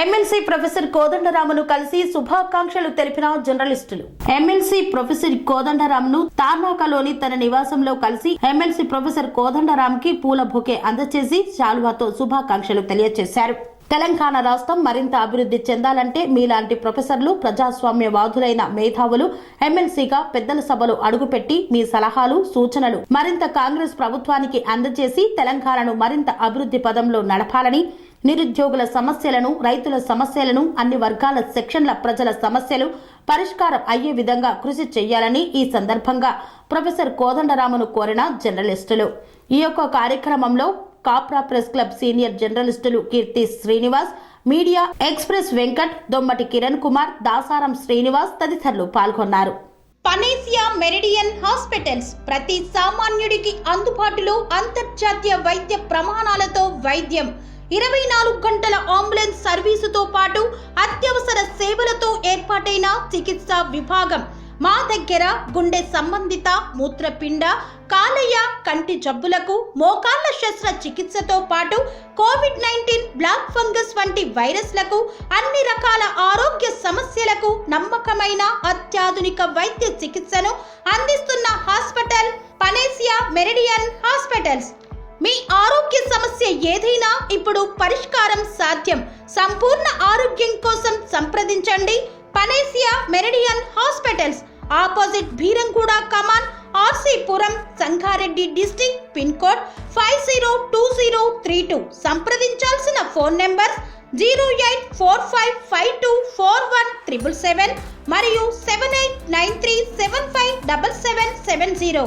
MLC professor కోదండరామును కలిసి శుభాకాంక్షలు తెలిపిన జర్నలిస్టులు. ఎమ్మెల్సీ ప్రొఫెసర్ కోదండరామును తార్నాకలోని తన నివాసంలో కలిసి ఎమ్మెల్సీ ప్రొఫెసర్ కోదండరాంకి పూల బొకే అందజేసి శాలువాతో శుభాకాంక్షలు తెలియజేశారు. తెలంగాణ రాష్ట్రం మరింత అభివృద్ధి చెందాలంటే మీలాంటి ప్రొఫెసర్లు, ప్రజాస్వామ్యవాదులైన మేధావులు ఎమ్మెల్సీగా పెద్దల సభలో అడుగుపెట్టి మీ సలహాలు, సూచనలు మరింత కాంగ్రెస్ ప్రభుత్వానికి అందజేసి తెలంగాణను మరింత అభివృద్ధి పదంలో నడపాలని, నిరుద్యోగుల సమస్యలను, రైతుల సమస్యలను, అన్ని వర్గాల సెక్షన్ల ప్రజల సమస్యలు పరిష్కారం అయ్యే విధంగా కృషి చేయాలని ఈ సందర్భంగా ప్రొఫెసర్ కోదండరామును కోరిన జర్నలిస్టులు. ఈ యొక్క కార్యక్రమంలో కాప్రా ప్రెస్ క్లబ్ సీనియర్ జర్నలిస్టులు కీర్తి శ్రీనివాస్, మీడియా ఎక్స్ప్రెస్ వెంకట్, దొమ్మటి కిరణ్ కుమార్, దాసారం శ్రీనివాస్ తదితరులు పాల్గొన్నారు. పనేసియా మెరిడియన్ హాస్పిటల్స్ ప్రతి సామాన్యుడికి అందుబాటులో అంతర్జాతీయ వైద్య ప్రమాణాలతో వైద్యం, 24 గంటల అంబులెన్స్ సర్వీసుతో పాటు అత్యవసర సేవలతో ఏర్పాటైన చికిత్సా విభాగం. మా దగ్గర గుండె సంబంధిత, మూత్రపిండ, కాలేయ, కంటి జబ్బులకు, మోకాళ్ల శస్త్ర చికిత్సతో పాటు కోవిడ్-19, బ్లాక్ ఫంగస్ వంటి వైరస్లకు, అన్ని రకాల ఆరోగ్య సమస్యలకు నమ్మకమైన అత్యాధునిక వైద్య చికిత్సను అందిస్తున్న హాస్పిటల్ పనేసియా మెరిడియన్ హాస్పిటల్స్. మీ ఆరోగ్య సమస్య ఏదైనా ఇప్పుడు పరిష్కారం సాధ్యం. సంపూర్ణ ఆరోగ్యం కోసం సంప్రదించండి Panacea Meridian hospitals, opposite Bheeramguda కమాన్, RC Puram, Sangareddy district, pin code 502032. సంప్రదించాల్సిన ఫోన్ నెంబర్ 0845524177 మరియు 7893757770.